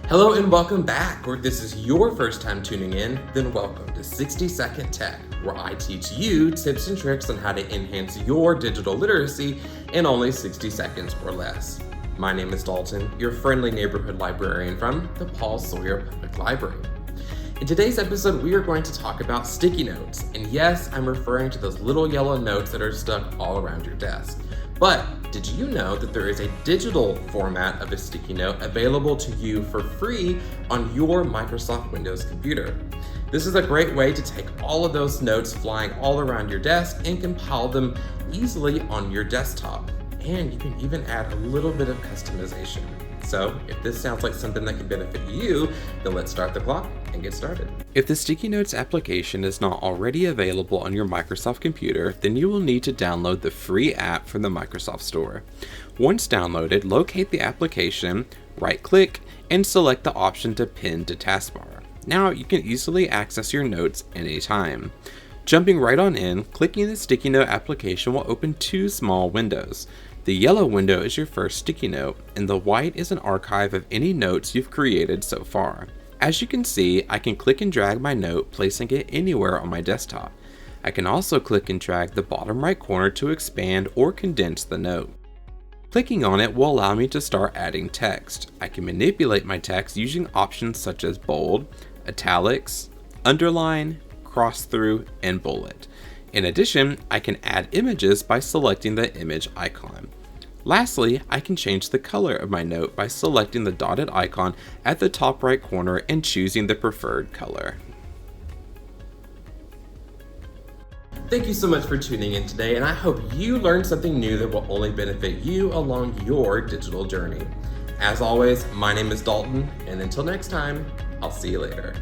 Hello and welcome back, or if this is your first time tuning in, then welcome to 60 Second Tech, where I teach you tips and tricks on how to enhance your digital literacy in only 60 seconds or less. My name is Dalton, your friendly neighborhood librarian from the Paul Sawyer Public Library. In today's episode, we are going to talk about sticky notes, and yes, I'm referring to those little yellow notes that are stuck all around your desk. But did you know that there is a digital format of a sticky note available to you for free on your Microsoft Windows computer? This is a great way to take all of those notes flying all around your desk and compile them easily on your desktop. And you can even add a little bit of customization. So if this sounds like something that can benefit you, then let's start the clock and get started. If the Sticky Notes application is not already available on your Microsoft computer, then you will need to download the free app from the Microsoft Store. Once downloaded, locate the application, right-click, and select the option to pin to taskbar. Now you can easily access your notes anytime. Jumping right on in, clicking the Sticky Note application will open two small windows. The yellow window is your first sticky note, and the white is an archive of any notes you've created so far. As you can see, I can click and drag my note, placing it anywhere on my desktop. I can also click and drag the bottom right corner to expand or condense the note. Clicking on it will allow me to start adding text. I can manipulate my text using options such as bold, italics, underline, cross through, and bullet. In addition, I can add images by selecting the image icon. Lastly, I can change the color of my note by selecting the dotted icon at the top right corner and choosing the preferred color. Thank you so much for tuning in today, and I hope you learned something new that will only benefit you along your digital journey. As always, my name is Dalton, and until next time, I'll see you later.